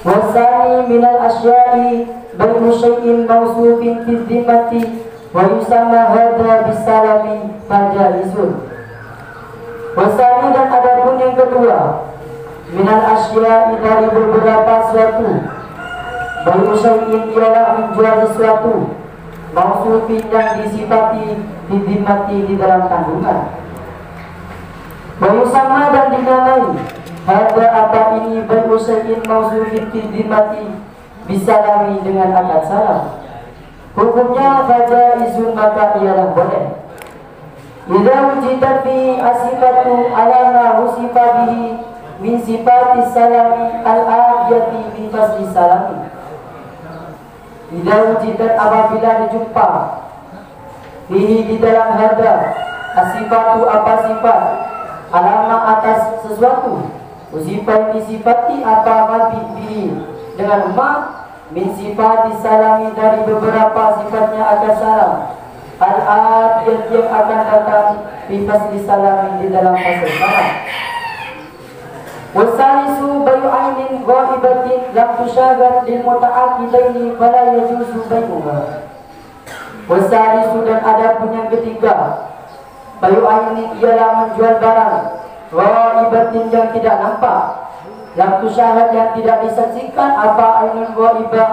Wasani minal asya'i bayu syai'in mawsufin fi dhimmati wa yusamma hadha bisalami majaizun. Wasani dan adapun yang kedua, minal asya'i dari beberapa suatu, bayu syai'in ialah menjual sesuatu, mawsufin yang disifati fi dhimmati di dalam kandungan. Wa yusamma dan dinamai hadza apa ini bayu syai'in mawsufin fi dhimmati bisalami dengan akad salam. Hukumnya fajaizun maka ialah boleh. Idza wujidat fi asifatu ala ma husifa bihi min sifati salami al-adiyati min fasli salami. Idza wujidat apabila dijumpa fihi di dalam hadza asifatu apa sifat alama atas sesuatu usifat disifati apa mabih dengan ma min sifat salami dari beberapa sifatnya akan salam al-adiyat yang akan datang di fasli salami di dalam fasal salam. Wasalisu bayu ainin ghaibatin lam tusyagat lil muta'aqidaini fala yajuzu bayuha. Wasalisu dan adapun yang ketiga, bayu ainin ialah menjual barang ghaibatin yang tidak nampak, lam tusyahad yang tidak disaksikan apa ainul ghaibah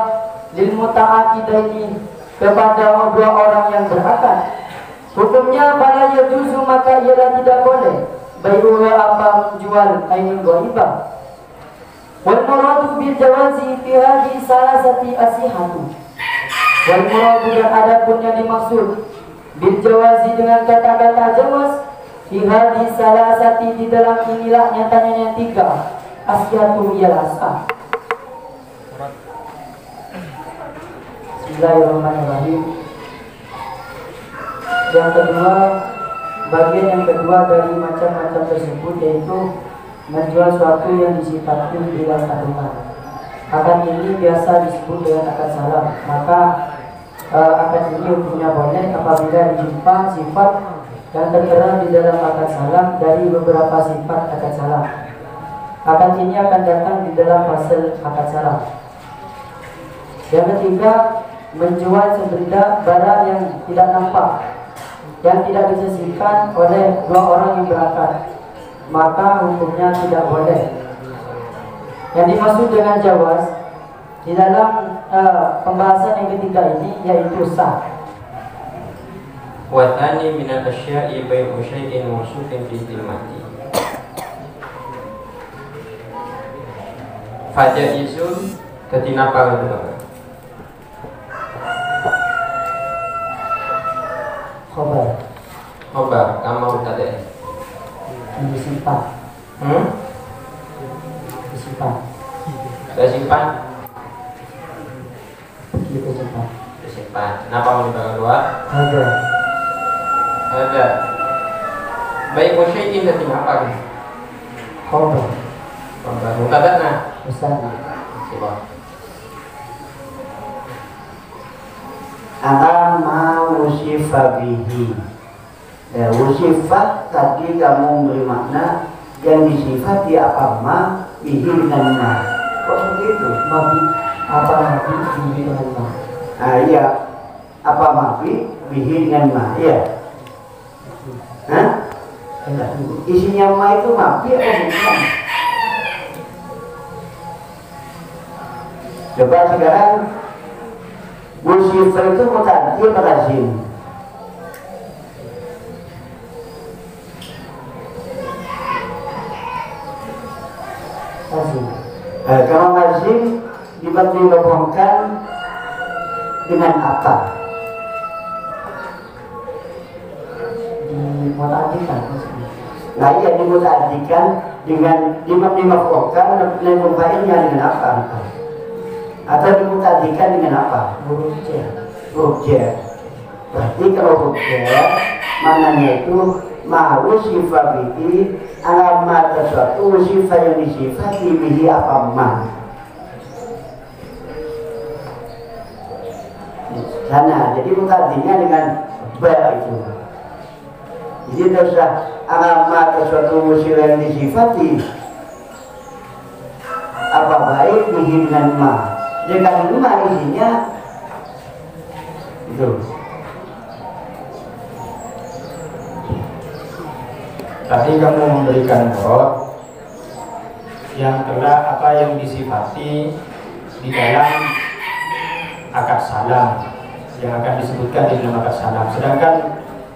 lil muta'aqidaini kepada dua orang yang berakad. Hukumnya fala yajuzu maka ialah tidak boleh bayuha apa menjual ainul ghaibah. Wal muradu bil jawazi fi hadhihi salasati asihatu. Wal muradu dan adapun yang dimaksud bil jawazi dengan kata-kata jawaz fi hadhihi salasati di dalam inilah nyatanya yang tiga asihatu ialah sah. Bismillahirrahmanirrahim. Yang kedua, bagian yang kedua dari macam-macam tersebut yaitu menjual suatu yang disifati bila kandungan. Akad ini biasa disebut dengan akad salam. Maka akad ini hukumnya boleh apabila dijumpa sifat yang tertera di dalam akad salam dari beberapa sifat akad salam. Akad ini akan datang di dalam fasal akad salam. Yang ketiga, menjual sebenda barang yang tidak nampak, yang tidak disaksikan oleh dua orang yang berakad, maka hukumnya tidak boleh. Yang dimaksud dengan jawaz di dalam pembahasan yang ketiga ini yaitu sah. Wa tsani min al-asya'i bai'u syai'in mawsufin fi dhimmati. Fajaizun ketina paling khobar kamu tadi disimpan disimpan. Kenapa mau dibagi dua? Ada. Baik musyai'in tadi apa? Khobar Mutadana misalnya Alama wusifa bihi. Wusifat tadi kamu beri makna yang disifati apa ma bihi dengan ma. Kok seperti itu? mabi apa mabi bihi dengan ma. Iya. Apa mabi bihi dengan ma. Iya. Hah? Isinya ma itu mabi atau bukan? Coba sekarang Wusifa itu muta'addi apa lazim? Lazim. Kalau lazim dibantu dengan apa? Dimuta'addikan. Nah iya dimuta'addikan dengan dimaf'ulkan nilai fa'ilnya dengan apa? Atau dimuta'addikan dengan apa? Huruf C. Huruf J. Berarti kalau huruf J maknanya itu ma wusifa bihi alamat sesuatu wusifa yang disifati bihi apa ma. Sana jadi muta'addinya dengan ba itu. Jadi teruslah alamat sesuatu wusifa yang disifati apa baik bihi dengan ma. Dengan ma isinya itu. Tadi kamu memberikan murad yang telah apa yang disifati di dalam akad salam yang akan disebutkan di dalam akad salam. Sedangkan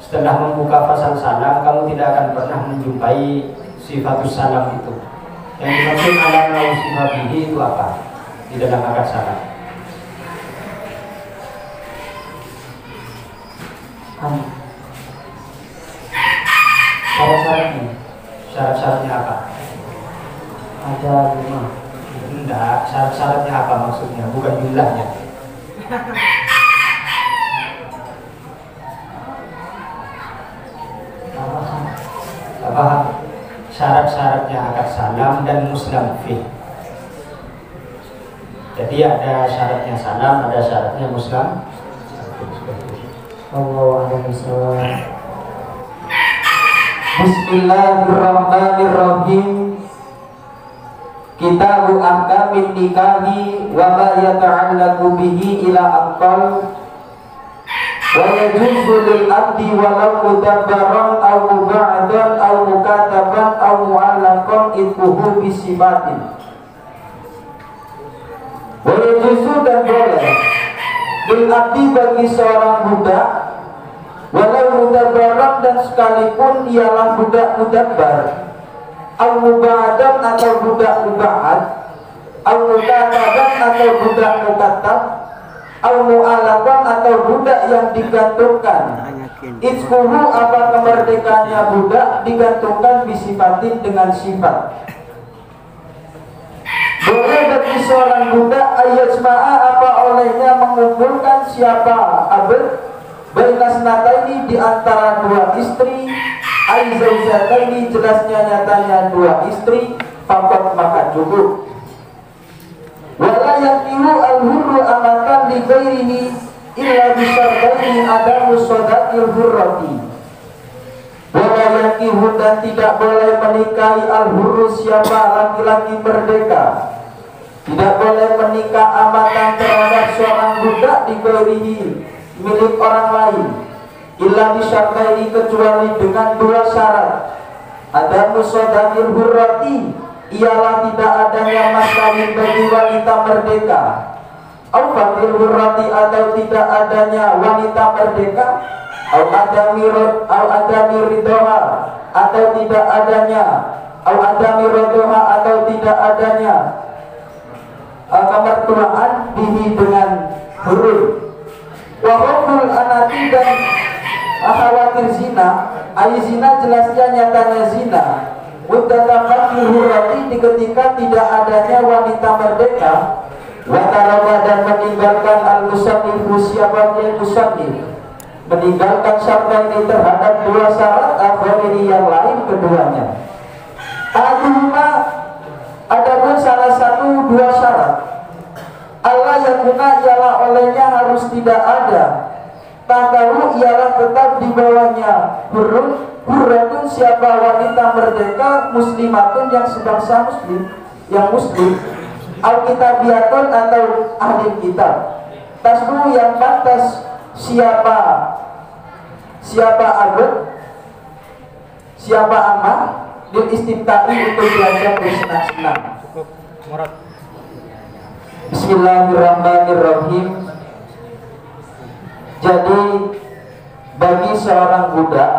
setelah membuka fasal salam, kamu tidak akan pernah menjumpai sifatus salam itu. Yang dimaksud ala nausifabihi itu apa di dalam akad salam? Syarat-syaratnya Syarat-syaratnya apa? ada 5. Enggak, syarat-syaratnya apa maksudnya? Bukan jumlahnya. Tak paham. Syarat-syaratnya akad salam dan muslam fi. Jadi ada syaratnya salam, ada syaratnya muslam. Allahu a'lam bishawab. Bismillahirrahmanirrahim. Kitabu ahkamin nikahi wa ma yata'allaqu bihi ila aqal wa yajuzu lil abdi walau mudabbaran aw muba'adan aw mukataban aw mu'allaqan itquhu bisifatin. Wa yajuzu dan boleh lil abdi bagi seorang budak walau mudabbaran dan sekalipun ialah budak mudabbar, au muba'adan atau budak muba'ad, au mukataban atau budak mukatab, au mu'alaban atau budak yang digantungkan. Itskuhu apa kemerdekaannya budak digantungkan bisifatin dengan sifat. Boleh bagi seorang budak ayat sema'a apa olehnya mengumpulkan siapa abad bainas nataini di antara dua istri, aizaujataini jelasnya nyatanya dua istri, fakot maka cukup. Wala yaqilu al-hurru amatan li ghairihi illa bisyartaini adamu sodaqil hurrati. Wala yaqilu dan tidak boleh menikahi al-hurru siapa laki-laki merdeka. Tidak boleh menikah amatan terhadap seorang budak di ghairihi milik orang lain illa bisyartaini kecuali dengan dua syarat. Ada musodakil hurrati ialah tidak adanya mas kawin bagi wanita merdeka, au fakil hurrati atau tidak adanya wanita merdeka, au ada mirot au ada miridoha atau tidak adanya, au ada mirodoha atau tidak adanya kemertuaan bihi dengan huruf. Wahokul anati dan khawatir zina, ayat zina jelasnya nyatanya zina. Mudatakan hurrati ketika tidak adanya wanita merdeka. Wataraba dan meninggalkan al-musannif siapa dia musannif, meninggalkan syarat ini terhadap dua syarat akhiri yang lain keduanya. Aduma adapun salah satu dua syarat. Allah yang guna ialah olehnya harus tidak ada. Takaru ialah tetap di bawahnya hurratun siapa wanita merdeka, muslimatun yang sebangsa muslim, yang muslim, alkitabiyatun atau ahli kitab. Tasbu yang pantas siapa abad, siapa aman lil istimta'i untuk belajar bersenang-senang. Cukup murad. Bismillahirrahmanirrahim. Jadi bagi seorang budak,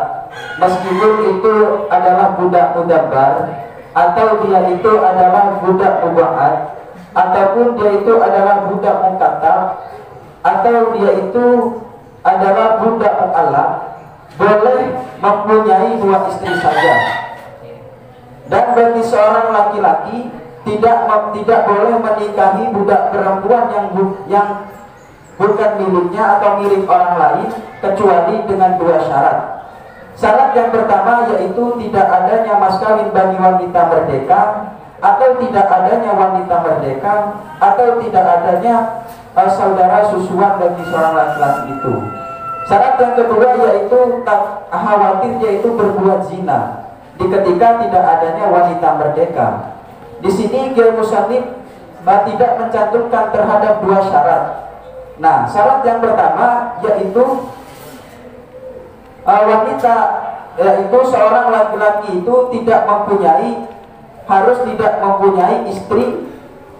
meskipun itu adalah budak mudabbar, atau dia itu adalah budak muba'ad, ataupun dia itu adalah budak mukatab, atau dia itu adalah budak mu'allaq, boleh mempunyai dua istri saja. Dan bagi seorang laki-laki tidak boleh menikahi budak perempuan yang bukan miliknya atau milik orang lain kecuali dengan dua syarat. Syarat yang pertama yaitu tidak adanya mas kawin bagi wanita merdeka, atau tidak adanya wanita merdeka, atau tidak adanya saudara susuan bagi seorang laki-laki itu. Syarat yang kedua yaitu tak khawatir yaitu berbuat zina di ketika tidak adanya wanita merdeka. Di sini Ghairu Musannif tidak mencantumkan terhadap dua syarat. Nah, syarat yang pertama yaitu wanita, yaitu seorang laki-laki itu harus tidak mempunyai istri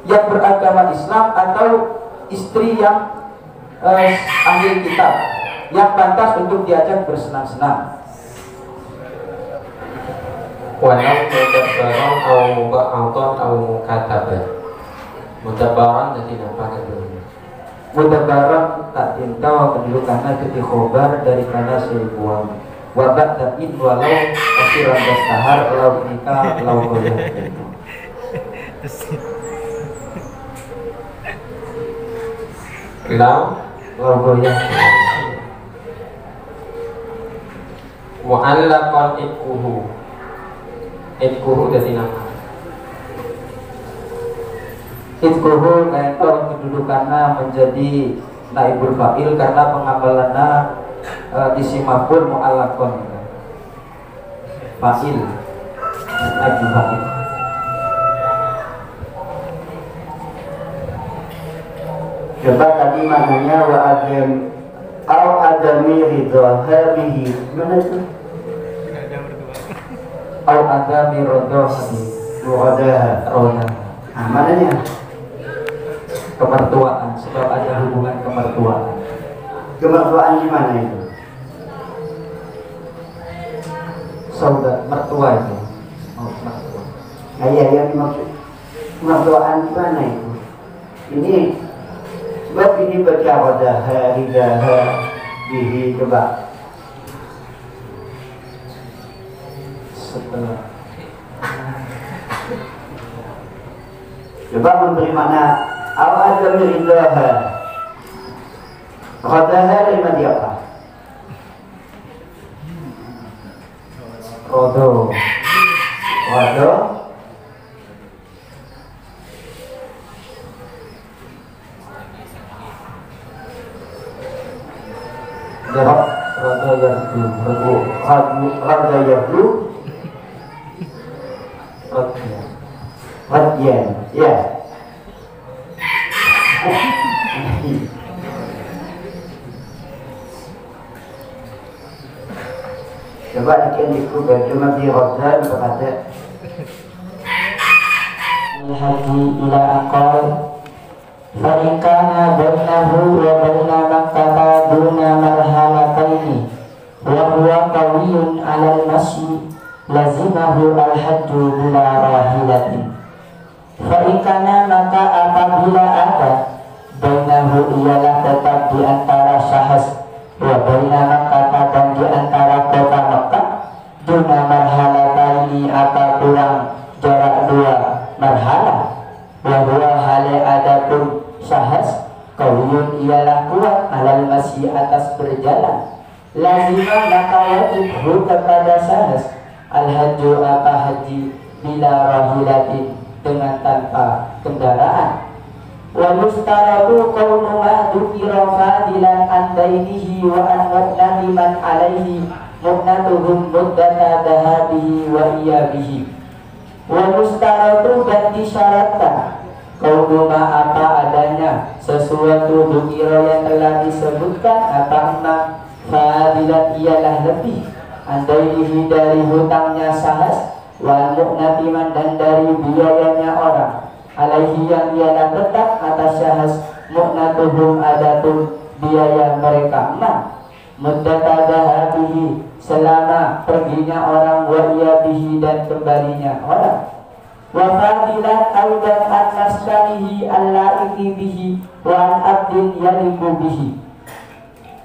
yang beragama Islam atau istri yang ahli kitab yang pantas untuk diajak bersenang-senang. Walau mudabbaran atau muba'atan atau mukataban. Mudabbaran jadi apa kedua? Mudabbaran tak tinta kedudukannya jadi khobar daripada seribuan. Wabak tapi walau asiran bestahar lau nikah lau goyah. Lau goyah. Mu'allaqan itkuhu jadi nama. Itkuhu itu kedudukannya menjadi naibul fa'il karena pengamalannya disimapun mu'allaqan fa'il naibul fa'il. Coba tadi maknanya wa adam au adami ridha bihi. Gimana itu? Au adami rodohati roda. Nah, mananya? Kemertuaan, sebab ada hubungan kemertuaan. Kemertuaan gimana itu? Saudara mertua itu. Oh, mertua. Nah, yang dimaksud kemertuaan gimana itu? Ini sebab ini baca rodaha ridaha bihi. Coba Setelah memberi makna awal ada meridaha. Rodaha dari mana dia apa? rodo. Roda yahdu. Radyan, ya. Coba dikendikku bagaimana di Radyan berkata Al-Haji ila aqal Fa'ikana bainahu wa baina makkata duna marhalataini wa huwa qawiyun alal masyi lazimahu al-hajju bila rahilatin. Fa'ikana maka apabila ada bainahu ialah tetap di antara syahas wa baina makkata dan di antara kota Makkah duna marhalataini atau kurang jarak dua marhalah wa huwa hale adapun syahas qawiyun ialah kuat alal masyi atas berjalan lazimah maka wajib kepada syahas al-hajju apa haji bila rahilatin dengan tanpa kendaraan. Wa mustaratu qawnu ma dukira fadilan an bainihi wa an wadnati man alaihi mu'natuhum muddata dahabihi wa iyabihi. Wa mustaratu dan disyaratkan qawnu ma apa adanya sesuatu dukira yang telah disebutkan apa emak fadilan ialah lebih andailihi dari hutangnya sahas wal mu'natiman dan dari biayanya orang alaihi yang ialah tetap atas syahas mu'natuhum adatun biaya mereka emak muddata dahabihi selama perginya orang wa iyabihi dan kembalinya orang wa fadilan aidan an maskanihi allaiki bihi wa an abdin yaliku bihi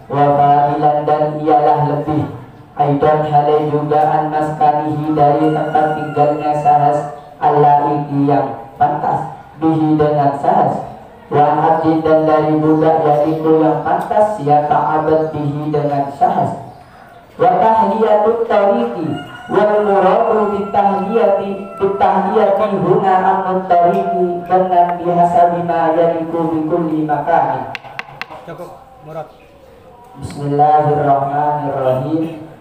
wa fadilan dan ialah lebih aidan halai juga an maskanihi dari tempat tinggalnya sahas allaiki yang pantas bihi dengan sahas wa abdi dan dari budak yaitu yang pantas ya ta'abad bihi dengan sahas wa tahliyatut tariqi wal muradu bitahliyati huna amut tariqi dengan bihasabi ma yaliku bikulli makanin. Bismillahirrahmanirrahim.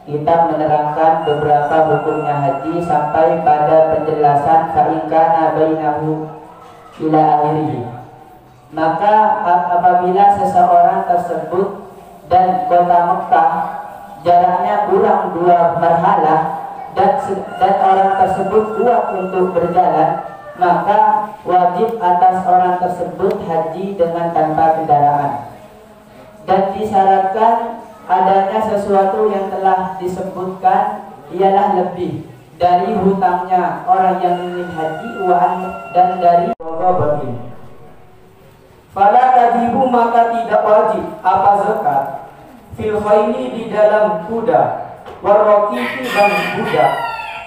Kita menerangkan beberapa hukumnya haji sampai pada penjelasan fa'ingkana bainahu ila akhirih. Maka apabila seseorang tersebut dan kota Mekah jaraknya kurang 2 marhalah dan orang tersebut kuat untuk berjalan, maka wajib atas orang tersebut haji dengan tanpa kendaraan. Dan disyaratkan adanya sesuatu yang telah disebutkan ialah lebih dari hutangnya orang yang ingin haji dan dari Wabarakatuh. Fala tajibu maka tidak wajib apa zakat fil khayli di dalam kuda, warroqiqi dan budak,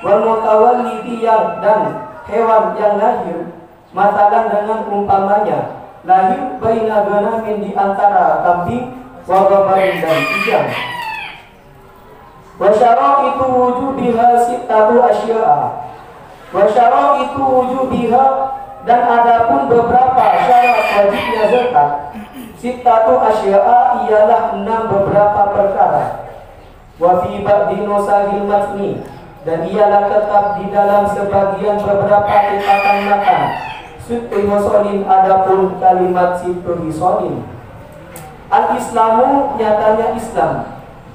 wal mutawallidi dan hewan yang lahir, masalan dengan umpamanya lahir baina ganamin di antara kambing, wa gabarin dan kijang. Wa syaraitu wujubiha sittatu asya'a. Wa syaraitu wujubiha dan adapun beberapa syarat wajibnya zakat, sittatu asya'a ialah 6 beberapa perkara. Wa fi ba'di nusahil matni dan ialah tetap di dalam sebagian beberapa cetakan matan sittu hisolin adapun kalimat sittu hisolin. Al-Islamu nyatanya Islam.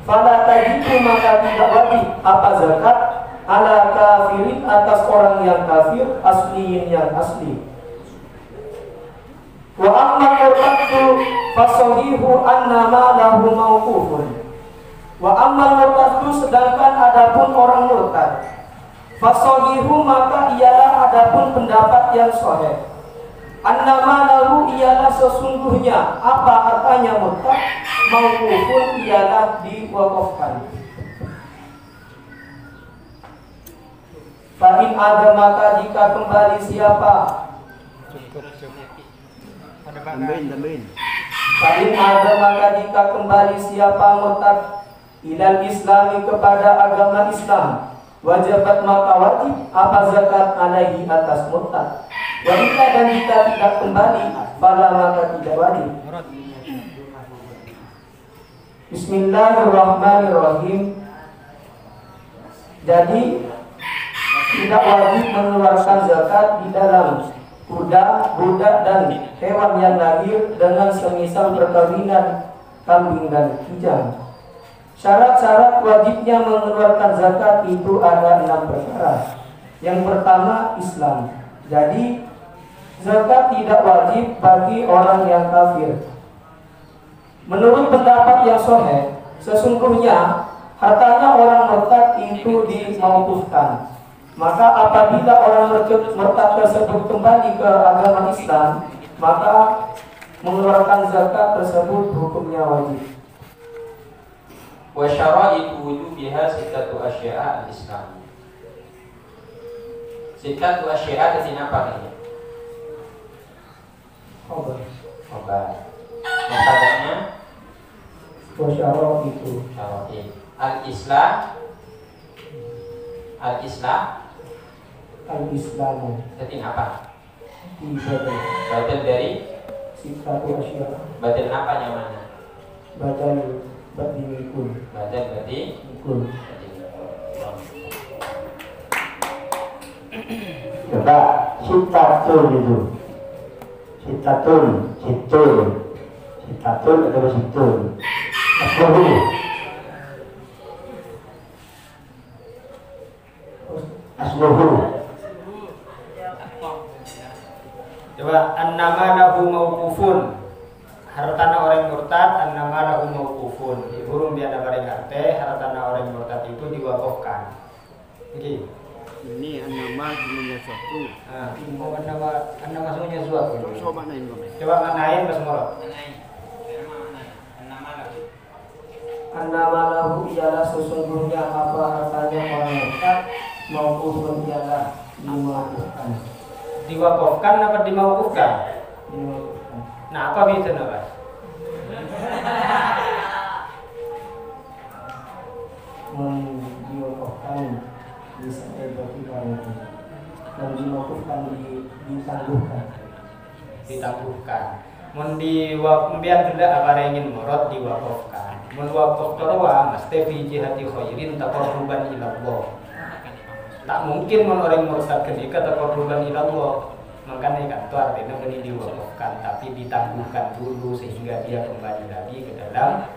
Fala tajibu maka tidak wajib apa zakat ala kafirin atas orang yang kafir asliin yang asli. Wa amma murtaddu fasahihu annama lahu mauqufun. Wa amma murtaddu sedangkan adapun orang murtad, fasahihu maka ialah adapun pendapat yang sahih. Annama lahu ialah sesungguhnya apa artinya murtad, mauqufun ialah diwakafkan. Fa in ada maka jika kembali siapa? Tambahin. Fa in ada maka jika kembali siapa murtad ilal islami kepada agama Islam, wajibat maka wajib apa zakat alaihi atas murtad. Wanita dan jika tidak kembali, fala maka tidak wajib. Bismillahirrahmanirrahim. Jadi tidak wajib mengeluarkan zakat di dalam kuda, budak dan hewan yang lahir dengan semisal perkawinan kambing dan kijang. Syarat-syarat wajibnya mengeluarkan zakat itu ada 6 perkara. Yang pertama Islam. Jadi zakat tidak wajib bagi orang yang kafir. Menurut pendapat yang sahih, sesungguhnya hartanya orang murtad itu dimauqufkan. Maka apabila orang murtad tersebut kembali ke agama Islam, maka mengeluarkan zakat tersebut hukumnya wajib. Wa syaraitu wujubiha sittatu asya'a al-Islam. Sittatu asya'a dari apa ini? Obat. Mutadanya Wa syaraitu syara'i. Al-Islam. al-Islamu Jadi apa? badal dari sittatu asya'. badal apa namanya? Badal badimikul. Badal berarti Mikul. Coba sitatun itu. Sitatun atau situn. Asluhu. Coba annama lahu mauqufun. Hartana orang murtad annama lahu mauqufun. Burung dia ada bareng arte hartana orang murtad itu diwakafkan. Oke. Ini annama semuanya suatu. Mau annama semuanya suatu. Coba nain kau. Coba manain pas morot. Annama lahu ialah sesungguhnya apa hartanya orang murtad, mauqufun ialah dimauqufkan. Diwakafkan apa dimauqufkan? Dimauqufkan. Nah, apa bedanya, Pak? Diwakafkan bisa bagi orang dan dimauqufkan ditangguhkan. Mun biar tidak apa ingin morot diwakafkan. mun waqaf tarwa mesti fi jihati khairin taqarruban ila Allah. Tak mungkin mun orang murtad ketika taqarruban ila Allah. Makanya kan itu artinya ini diwakafkan tapi ditangguhkan dulu sehingga dia kembali lagi ke dalam